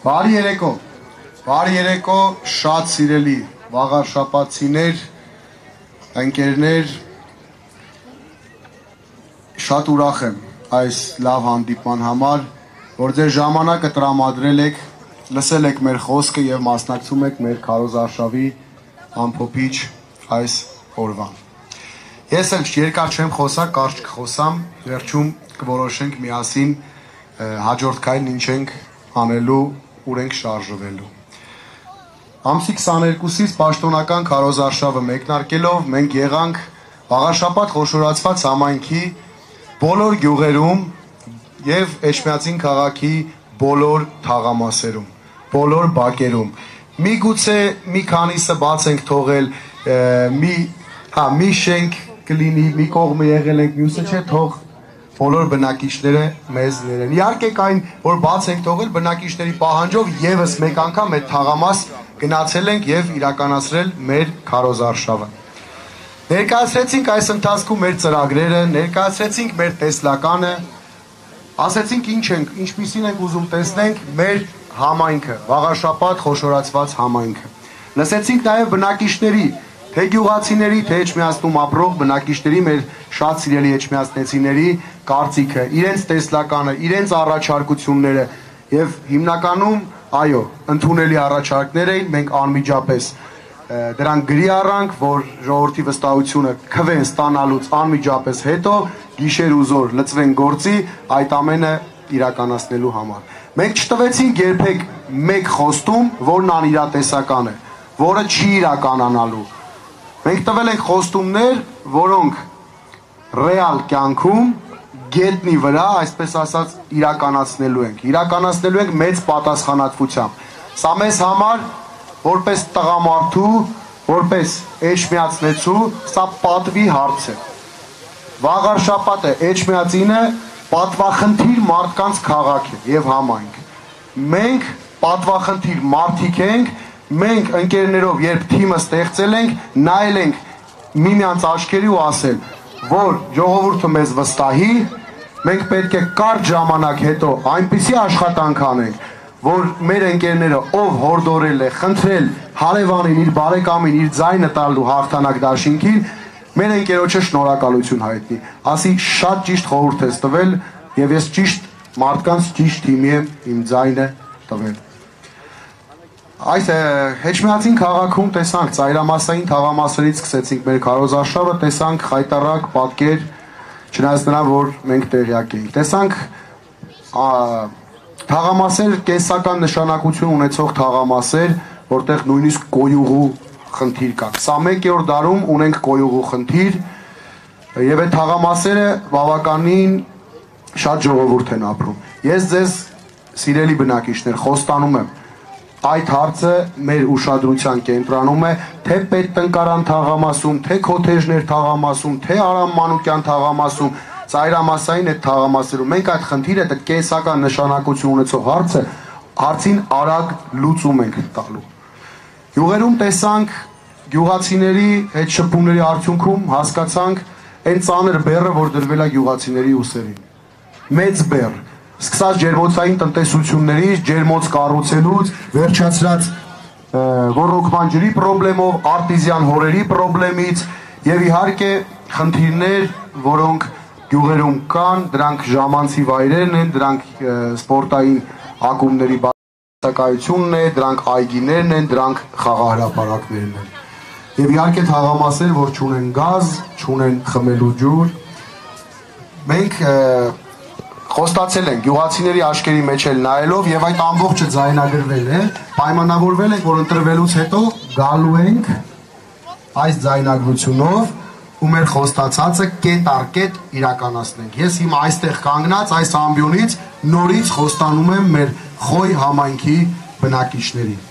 Բարի երեկո, շատ սիրելի վաղարշապատցիներ, ընկերներ, շատ ուրախ եմ այս լավ հանդիպման համար, որ ձեր ժամանակը տրամադրել եք, լսել եք մեր խոսքը և մասնակցում եք մեր քարոզարշավի ամփոփիչ այս օրվան։ Ես էլ երկար չեմ խոսա, կարճ կխոսամ, վերջում կորոշենք միասին հաջորդ քայլն ինչ ենք անելու, ուր ենք շարժվելու։ Ամսի 22-ից պաշտոնական քարոզարշավը մեկնարկելով մենք եղանք Վաղարշապատ խոշորացված համայնքի բոլոր գյուղերում և Էջմիածին քաղաքի բոլոր թաղամասերում, բոլոր բակերում։ Միգուցե մի քանիսը բաց ենք թողել, մի շենք կլինի, մի կողմը եղել ենք, մյուսը չէ, թող բոլոր բնակիչները մեզ ներեն։ Իհարկե կային, որ բաց ենք թողել բնակիչների պահանջով ևս մեկ անգամ այդ թաղամաս գնացել ենք և իրականացրել մեր քարոզարշավը։ Ներկայացրեցինք այս ընթացքում մեր ծրագրերը, ներկայացրեցինք մեր տեսլականը, ասեցինք ինչպիսին ենք ուզում տեսնենք մեր համայնքը, Վաղարշապատ խոշորացված համայնքը։ Լսեցինք նաև բնակիչների, թե գյուղացիների, թե Էջմիածնում ապրող բնակիչների, մեր շատ սիրելի էջմիածնեցիների կարծիքը, իրենց տեսլականը, իրենց առաջարկությունները և հիմնականում, այո, ընդունելի առաջարկներ էին, մենք անմիջապես դրանք գրի առանք, որ ժողովրդի վստահությունը քվեն ստանալուց անմիջապես հետո գիշեր ու զօր լծվեն գործի այդ ամենը իրականացնելու համար։ Մենք չտվեցինք երբեք մեկ խոստում, որն անիրատեսական է, որը չի իրականանալու։ Մենք տվել ենք խոստումներ, որոնք ռեալ կյանքում գետնի վրա, այսպես ասած, իրականացնելու ենք մեծ պատասխանատվությամբ։ Սա մեզ համար, որպես տղամարդու, որպես էջմիածնեցու, սա պատվի հարց է։ Վաղարշապատը, Էջմիածինը պատվախնդիր մարդկանց քաղաք է և համայնք։ Մենք պատվախնդիր մարդիկ ենք, մենք ընկերներով երբ թիմը ստեղծել ենք, նայել ենք միմյանց աչքերի ու ասել, որ ժողովուրդը մեզ վստահի, մենք պետք է կարճ ժամանակ հետո այնպիսի աշխատանք անենք, որ մեր ընկերները, ով հորդորել է, խնդրել հարևանին, իր բարեկամին, իր ձայնը տալու հաղթանակ դաշինքին, մեր ընկերոջը շնորհակալություն հայտնի, ասի շատ ճիշտ խորհուրդ ես տվել և ես ճիշտ մարդկանց ճիշտ թիմի եմ իմ ձայնը տվել։ Այս Էջմիածին քաղաքում տեսանք ծայրամասային թաղամասերից սկսեցինք մեր քարոզարշավը, տեսանք խայտառակ պատկեր, չնայած նրան, որ մենք տեղյակ էինք։ Տեսանք թաղամասեր, կենսական նշանակություն ունեցող թաղամասեր, որտեղ նույնիսկ կոյուղու խնդիր կա։ 21-րդ դարում ունենք կոյուղու խնդիր և այդ թաղամասերը բավականին շատ ժողովուրդ են ապրում։ Ես ձեզ սիրելի բնակիչներ խոստանում եմ, այդ հարցը մեր ուշադրության կենտրոնում է թե պետտնկարան թաղամասում, թե քոթեժներ թաղամասում, թե Արամ Մանուկյան թաղամասում, ծայրամասային այդ թաղամասերում։ Մենք այդ խնդիրը, այդ կենսական նշանակություն ունեցող հարցին արագ լուծում ենք տալու։ Գյուղերում տեսանք գյուղացիների այդ շփումների արդյունքում հասկացանք այն ծանր բեռը, որ դրվել է գյուղացիների ուսերին։ Մեծ բեռ, սկսած ջերմոցային տնտեսություններից, ջերմոց կառուցելուց, վերջացրած ոռոգման ջրի պրոբլեմով, արտիզյան հորերի պրոբլեմից և իհարկե խնդիրներ, որոնք գյուղերում կան, դրանք ժամանցի վայրերն են, դրանք սպորտային ակումբների բացակայությունն է, դրանք այգիներն են, դրանք խաղահրապարակներն են։ Եվ իհարկե թաղամասեր, որ չունեն գազ, չունեն խմելու ջուր։ Մենք խոստացել ենք գյուղացիների աչքերի մեջ էլ նայելով և այդ ամբողջը ձայնագրվել է, պայմանավորվել ենք, որ ընտրվելուց հետո գալու ենք այս ձայնագրությունով ու մեր խոստացածը կետ առ կետ իրականացնենք։ Ես հիմա այստեղ կանգնած այս ամբիոնից նորից խոստանում եմ մեր Խոյ համայնքի բնակիչներին։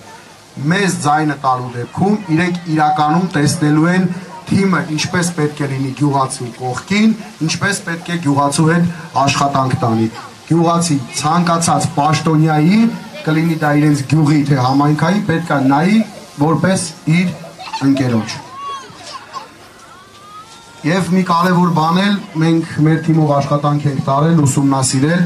Մեզ ձայնը տալու դեպքում իրենք իրականում տեսնելու են թիմը ինչպես պետք է լինի գյուղացու կողքին, ինչպես պետք է գյուղացու հետ աշխատանք տանի։ Գյուղացի ցանկացած պաշտոնյայի, կլինի դա իրենց գյուղի թե համայնքային, պետք է նայի որպես իր ընկերոջ։ Եվ մի կարևոր բան էլ մենք մեր թիմով աշխատանք ենք տարել, ուսումնասիրել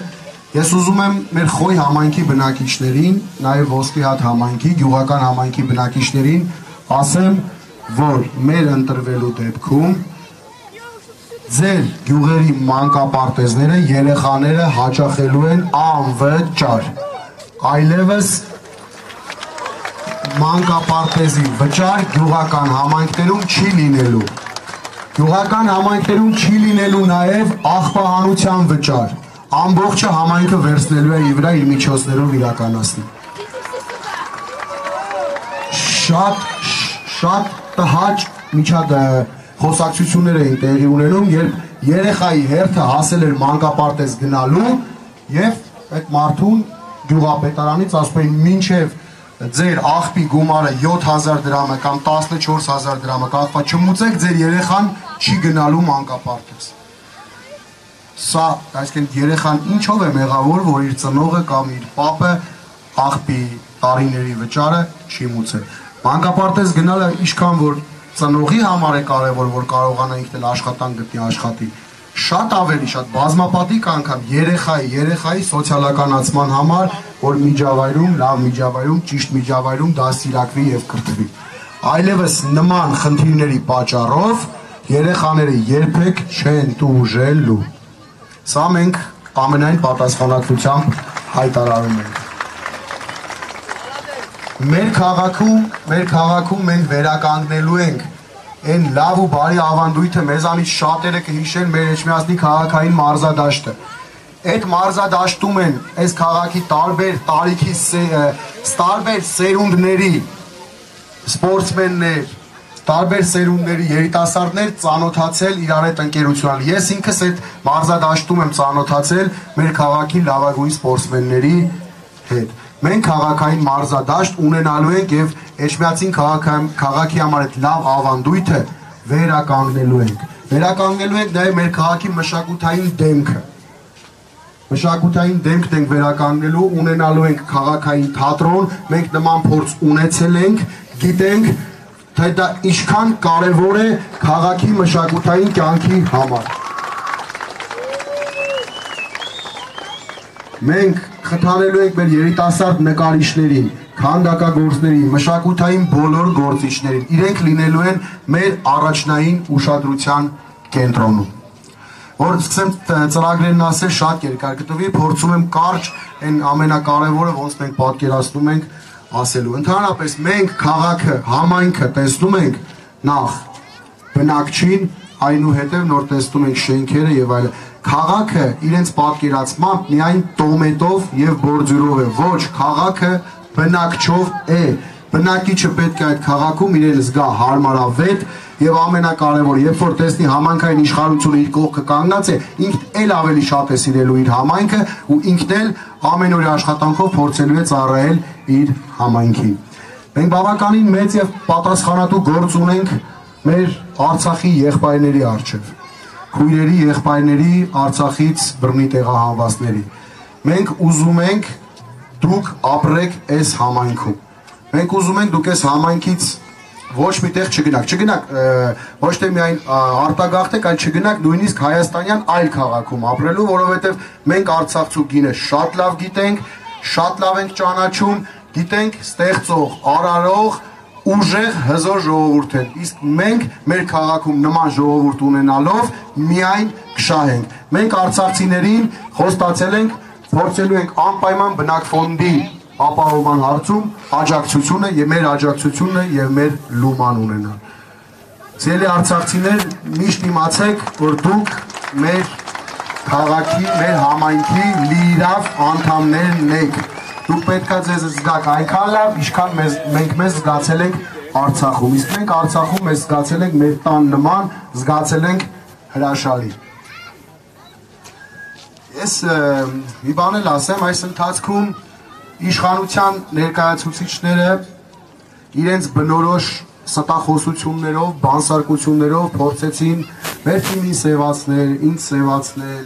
Ես ուզում եմ մեր Խոյ համայնքի բնակիչներին, նաև Ոսկի հատ համայնքի, գյուղական համայնքի բնակիչներին ասեմ, որ մեր ընտրվելու դեպքում ձեր գյուղերի մանկապարտեզները, երեխաները հաճախելու են անվճար։ Այլևս մանկապարտեզի վճար գյուղական համայնքներում չի լինելու։ Գյուղական համայնքներում չի լինելու նաև աղբահանության վճար։ Ամբողջը համայնքը վերցնելու է իր վրա իր միջոցներով իրականացնի։ Շատ տհաճ խոսակցություններ էին տեղի ունենում, երբ երեխայի հերթը հասել էր մանկապարտեզ գնալու եւ այդ մարդուն գյուղապետարանից ասում էին մինչեւ ձեր աղբի գումարը 7000 դրամը կամ 14000 դրամը կախված չմուծեք, ձեր երեխան չի գնալու մանկապարտեզ։ Սա, այսինքն երեխան ինչով է մեղավոր, որ իր ծնողը կամ իր պապը աղբի տարիների վճարը չի մուծել։ Մանկապարտեզ գնալը ինչքան որ ծնողի համար է կարևոր, որ կարողանա ինքն էլ աշխատանք գտնի, աշխատի, շատ ավելի շատ բազմապատիկ անգամ երեխայի սոցիալականացման համար, որ միջավայրում, լավ միջավայրում, ճիշտ միջավայրում դաստիարակվի եւ կրթվի։ Այլևս նման խնդիրների պատճառով երեխաները երբեք չեն տուժելու։ Սա մենք ամենայն պատասխանատվությամբ հայտարարում ենք։ Մեր քաղաքում մենք վերականգնելու ենք այն լավ ու բարի ավանդույթը, մեզանից շատերը կհիշեն մեր Էջմիածնի քաղաքային մարզադաշտը։ Այդ մարզադաշտում են այս քաղաքի տարբեր տարիքի տարբեր սերունդների սպորտսմեններ, տարբեր սերունդների երիտասարդներ ծանոթացել իրար հետ ընկերությունալ։ Ես ինքս այդ մարզադաշտում եմ ծանոթացել մեր քաղաքի լավագույն սպորտսմենների հետ։ Մենք քաղաքային մարզադաշտ ունենալու ենք եւ Էջմիածին քաղաքի համար այդ լավ ավանդույթը վերականգնելու ենք։ Վերականգնելու ենք նաեւ մեր քաղաքի մշակութային դեմքը։ Մշակութային դեմքն ենք վերականգնելու, ունենալու ենք քաղաքային թատրոն, մենք նման փորձ ունեցել ենք, գիտենք, թե դա ինչքան կարևոր է քաղաքի մշակութային կյանքի համար։ Մենք խթանելու ենք մեր երիտասարդ նկարիչներին, քանդակագործներին, մշակութային բոլոր գործիչներին, իրենք լինելու են մեր առաջնային ուշադրության կենտրոնում։ Որ սկսեմ ծրագրերն ասել շատ երկար կտվի, փորձում եմ կարճ այն ամենակարևորը, ոնց մենք պատկերացնում ենք ասելու։ Ընդհանրապես մենք քաղաքը, համայնքը տեսնում ենք նախ բնակչին, այնուհետև նոր տեսնում ենք շենքերը եւ այլն։ Քաղաքը իրենց պատկերացմամբ միայն տոմետով եւ բորձյուրով է, ոչ, քաղաքը բնակչով է։ Բնակիչը պետք է այդ քաղաքում իրեն զգա հարմարավետ եւ ամենակարևորը, երբ որ տեսնի համայնքային իշխանությունը իր կողքը կանգնած է, ինքն էլ ավելի շատ է սիրելու իր համայնքը ու ինքն էլ ամենօրյա աշխատանքով փորձելու է ծառայել իր համայնքին։ Մենք բավականին մեծ եւ պատասխանատու գործ ունենք մեր Արցախի եղբայրների առջեւ, քույրերի, եղբայրների, Արցախից բռնի տեղահանվածների։ Մենք ուզում ենք դուք ապրեք այս համայնքում։ Մենք ուզում ենք դուք այս համայնքից ոչ մի տեղ չգնաք, ոչ թե միայն արտագաղթեք, այլ չգնաք նույնիսկ հայաստանյան այլ քաղաքում ապրելու, որովհետև մենք Արցախցու գինը շատ լավ գիտենք, շատ լավ ենք ճանաչում, գիտենք ստեղծող, արարող, ուժեղ, հզոր ժողովուրդ են, իսկ մենք մեր քաղաքում նման ժողովուրդ ունենալով միայն կշահենք։ Մենք արցախցիներին խոստացել ենք, փորձելու ենք անպայման բնակֆոնդի ապահովման հարցում աջակցությունը եւ մեր աջակցությունը եւ մեր լուման ունենալ։ Ցելի արցախցիներ, միշտ իմացեք, որ դուք մեր քաղաքի, մեր համայնքի լիիրավ անդամներն եք։ Դուք պետք է ձեզ զգաք այնքան լավ, ինչքան մենք մեզ զգացել ենք Արցախում։ Իսկ մենք Արցախում մեզ զգացել ենք մեր տան նման, զգացել ենք հրաշալի։ Ես մի բան էլ ասեմ, այս ընթացքում իշխանության ներկայացուցիչները իրենց բնորոշ ստախոսություններով, բանսարկություններով փորձեցին մեր թիմին սևացնել, ինձ սևացնել,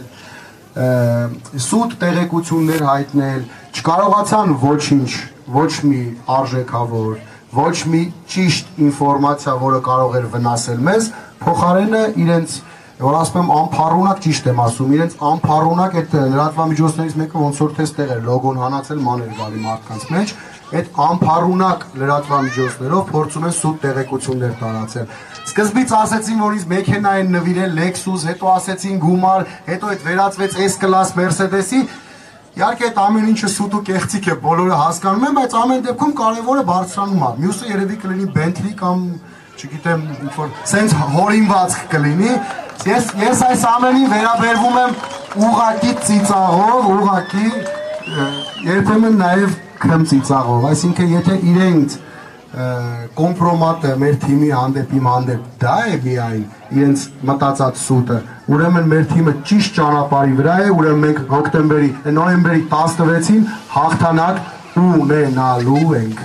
սուտ տեղեկություններ հայտնել, չկարողացան ոչինչ, ոչ մի արժեքավոր, ոչ մի ճիշտ ինֆորմացիա, որը կարող էր վնասել մեզ, փոխարենը իրենց որ ասում եմ անփառունակ ճիշտ եմ ասում, իրենց անփառունակ այդ լրատվամիջոցներից մեկը ոնց որ թե ստեղ էր լոգոն հանածել մաներ գալի մարդկանց մեջ, այդ անփառունակ լրատվամիջոցներով փորձում են սուտ տեղեկություններ տարածել։ Սկզբից ասեցին, որ ինձ մեքենա են նվիրել Lexus, հետո ասեցին գումար, հետո այդ վերածվեց S-Class Mercedes-ի։ Իհարկե այդ ամեն ինչը սուտ ու կեղծիք է, բոլորը հասկանում են, բայց ամեն դեպքում կարևորը բարձրանում է։ Մյուսը երևի կլինի Bentley կամ չգիտեմ, ինչ-որ սենց հորինվածք կլինի։ Ես այս ամենին վերաբերվում եմ ուղղակի ծիծաղով, ուղղակի երբեմն նաև քմծիծաղով, այսինքն եթե իրենց կոմպրոմատը մեր թիմի հանդեպ իմ հանդեպ դա է միայն իրենց մտածած սուտը, ուրեմն մեր թիմը ճիշտ ճանապարհի վրա է, ուրեմն մենք նոյեմբերի 16-ին հաղթանակ ունենալու ենք։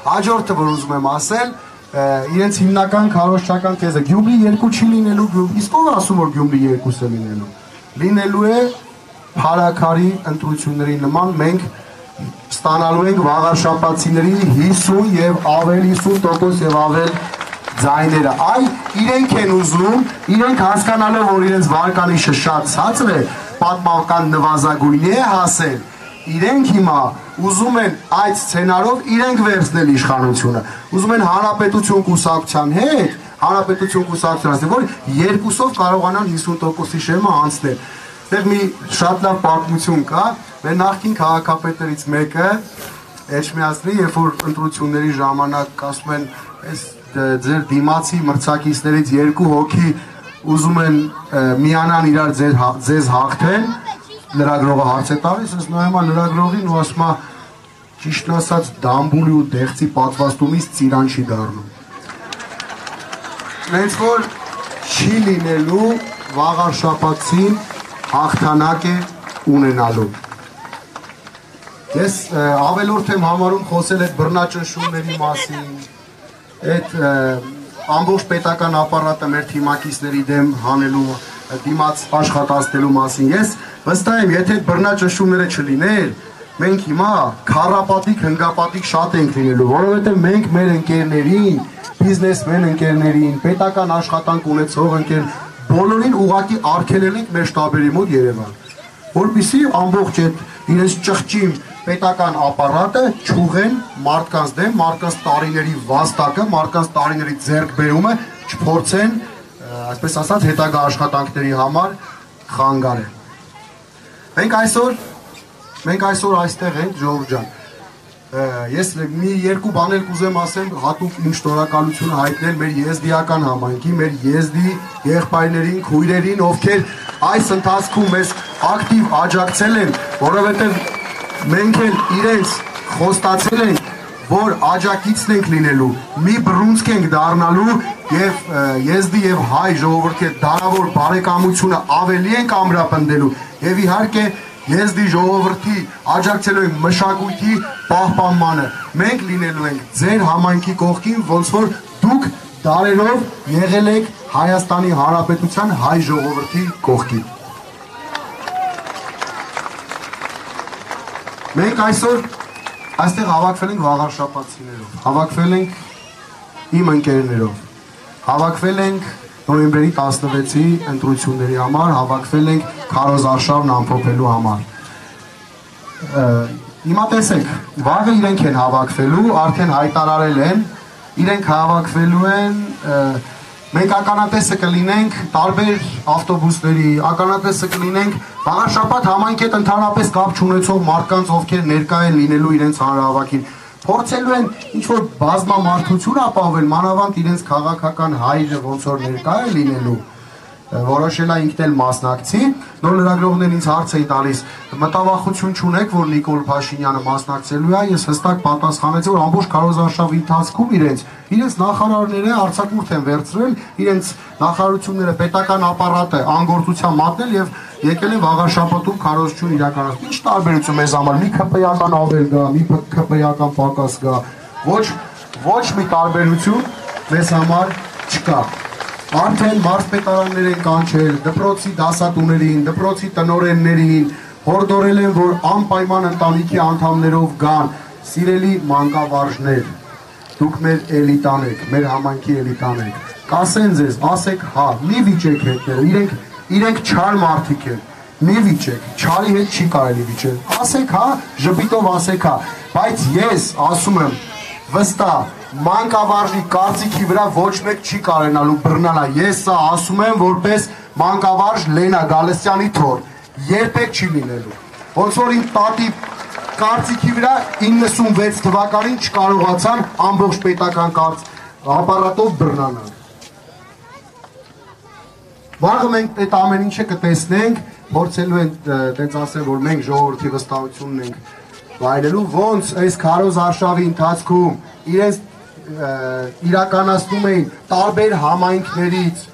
Հաջորդը որ ուզում եմ ասել, իրենց հիմնական քարոզչական թեզը Գյումրի 2 չի լինելու, իսկ ով ասում որ Գյումրի 2-ը լինելու։ Լինելու է փարաքարի ընտրությունների նման, մենք ստանալու ենք վաղարշապացիների 50 եւ ավել 50% եւ ավել ձայները։ Այ իրենք են ուզում, իրենք հասկանալով որ իրենց վարկանիշը շատ ցածր է, պատմական նվազագույնի է հասել, իրենք հիմա ուզում են այդ սցենարով իրենք վերցնել իշխանությունը, ուզում են հանրապետություն կուսակցության հետ, հանրապետություն կուսակցության, որ երկուսով կարողանան 50%-ի շեմը անցնել։ Դեռ մի շատ լավ պատմություն կա, մեր նախկին քաղաքապետերից մեկը Էջմիածնի, երբ որ ընտրությունների ժամանակ ասում են, այս ձեր դիմացի մրցակիցներից 2 հոգի ուզում են միանան իրար ձեզ հաղթեն, լրագրողը հարց է տալիս, ես նայում եմ լրագրողին ու ասում եմ, ճիշտ ասած դամբուլի ու դեղցի պատվաստումից ծիրան չի դառնում։ Նենց որ չի լինելու վաղարշապացին հաղթանակ է ունենալու։ Ես ավելորդ եմ համարում խոսել այդ բռնաճնշումների մասին, այդ ամբողջ պետական ապարատը մեր թիմակիցների դեմ հանելու, դիմաց աշխատացնելու մասին։ Ես վստահ եմ, եթե բռնաճնշումները չլիներ, մենք հիմա քառապատիկ, հնգապատիկ շատ ենք լինելու, որովհետև մենք մեր ընկերներին, բիզնեսմեն ընկերներին, պետական աշխատանք ունեցող ընկեր, բոլորին ուղղակի արգելել ենք մեր շտաբերի մոտ Երևան, որպեսզի ամբողջ այդ իրենց ճղճիմ պետական ապարատը չուղեն մարդկանց դեմ, մարդկանց տարիների վաստակը, մարդկանց տարիների ձեռքբերումը չփորձեն, այսպես ասած, հետագա աշխատանքների համար խանգարել։ Մենք այսօր այստեղ ենք, ժողովուրդ ջան, ես մի երկու բան էլ կուզեմ ասեմ, հատուկ իմ շնորհակալությունը հայտնել մեր եզդիական համայնքի, մեր եզդի եղբայրներին, քույրերին, ովքեր այս ընթացքում մեզ ակտիվ աջակցել են, որովհետև մենք էլ իրենց խոստացել ենք, որ աջակիցն ենք լինելու, մի բռունցք ենք դառնալու եւ եզդի եւ հայ ժողովրդի դարավոր բարեկամությունը ավելի ենք ամրապնդելու եւ իհարկե եզդի ժողովրդի աջակցելու ենք մշակույթի պահպանմանը։ Մենք լինելու ենք ձեր համայնքի կողքին, ոնց որ դուք դարերով եղել եք Հայաստանի Հանրապետության հայ ժողովրդի կողքին։ Մենք այսօր այստեղ հավաքվել ենք վաղարշապացիներով, հավաքվել ենք իմ ընկերներով, հավաքվել ենք նոյեմբերի 16-ի ընտրությունների համար, հավաքվել ենք քարոզարշավն ամփոփելու համար։ Հիմա տեսեք, վաղը իրենք են հավաքվելու, արդեն հայտարարել են, իրենք հավաքվելու են, մենք ականատեսը կլինենք տարբեր ավտոբուսների, ականատեսը կլինենք վաղարշապատ համայնքի հետ ընդհանրապես կապ չունեցող մարդկանց, ովքեր ներկա են լինելու իրենց հանրահավաքին, փորձելու են ինչ-որ բազմամարդություն ապահովել, մանավանդ իրենց քաղաքական հայրը ոնց որ ներկա է լինելու, որոշել է ինքն էլ մասնակցի, նոր լրագրողներն ինձ հարց էին տալիս, մտավախություն չունեք, որ Նիկոլ Փաշինյանը մասնակցելու է, ես հստակ պատասխանեցի, որ ամբողջ քարոզարշավի ընթացքում իրենց նախարարները արձակուրդ են վերցրել, իրենց նախարարությունները պետական ապարատը անգործության մատնել եւ եկել են վաղարշապատում քարոզություն իրականացնել։ Ինչ տարբերություն մեզ համար, մի ՔՊ-ական ավել գա, մի ՔՊ-ական պակաս գա, ոչ մի տարբերություն մեզ համար չկա։ Արդեն մարզպետարաններ են կանչել, դպրոցի դասատուներին, դպրոցի տնօրեններին, հորդորել եմ, որ անպայման ընտանիքի անդամներով գան, սիրելի մանկավարժներ, դուք մեր էլիտան եք, մեր համայնքի էլիտան եք, կասեն ձեզ, ասեք հա, մի վիճեք հետները, իրենք չար մարդիկ են, մի վիճեք, չարի հետ չի կարելի վիճել, ասեք հա, ժպիտով ասեք հա, բայց ես ասում եմ, վստահ, մանկավարժի կարծիքի վրա ոչ մեկ չի կարենալու բռնալա, ես սա ասում եմ որպես մանկավարժ Լենա Գալստյանի թոռ, երբեք չի լինելու, ոնց որ իմ տատի կարծիքի վրա 96 թվականին չկարողացան ամբողջ պետական ապարատով բռնանալ։ Վաղը մենք այդ ամեն ինչը կտեսնենք, փորձելու են տենց ասել, որ մենք ժողովրդի վստահությունն ենք վայելելու, ոնց այս քարոզ արշավի ընթացքում իրենց իրականացնում էին տարբեր համայնքներից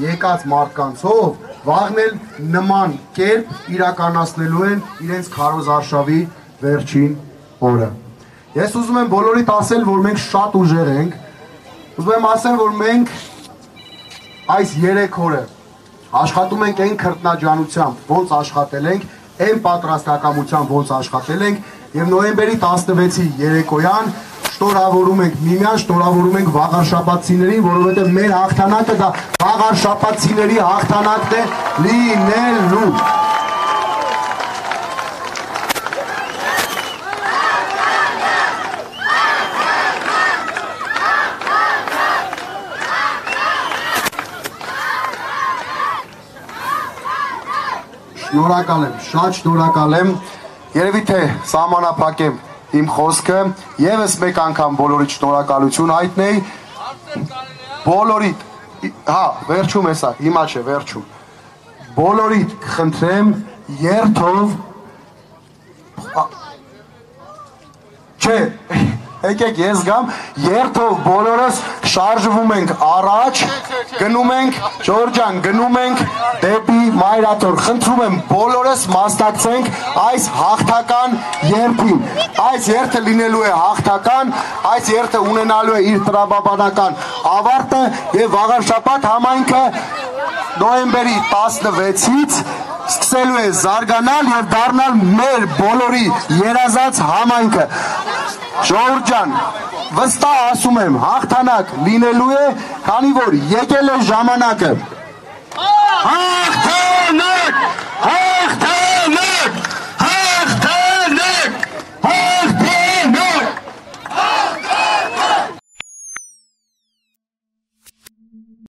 եկած մարդկանցով, վաղն էլ նման կերպ իրականացնելու են իրենց քարոզ արշավի վերջին օրը։ Ես ուզում եմ բոլորիդ ասել, որ մենք շատ ուժեղ ենք, ուզում եմ ասել, որ մենք այս 3 օրը աշխատում ենք այն քրտնաջանությամբ, ոնց աշխատել ենք, այն պատրաստակամությամբ, ոնց աշխատել ենք, եւ նոյեմբերի 16-ի երեկոյան շնորհավորում ենք միմյանց, շնորհավորում ենք վաղարշաբաթցիներին, որովհետեւ մեր հաղթանակը դա վաղարշաբաթցիների հաղթանակն է լինելու։ Շնորհակալ եմ, շատ շնորհակալ եմ, երևի թե սահմանափակեմ իմ խոսքը, եւս մեկ անգամ բոլորիդ շնորհակալություն հայտնեի, բոլորիդ, հա, վերջում էսա, հիմա չէ, վերջում, բոլորիդ կխնդրեմ երթով, չէ, եկեք ես գամ, երթով բոլորս շարժվում ենք առաջ, գնում ենք, Ջորջան, գնում ենք դեպի Մայրաթոր, խնդրում եմ բոլորս մասնակցենք այս հաղթական երթին, այս երթը լինելու է հաղթական, այս երթը ունենալու է իր տրամաբանական ավարտը և վաղարշաբաթ համայնքը նոյեմբերի 16-ից սկսելու է զարգանալ և դառնալ մեր բոլորի երազած համայնքը։ Ժողովուրդ, վստահ ասում եմ, հաղթանակ լինելու է, քանի որ եկել է ժամանակը։ Հաղթան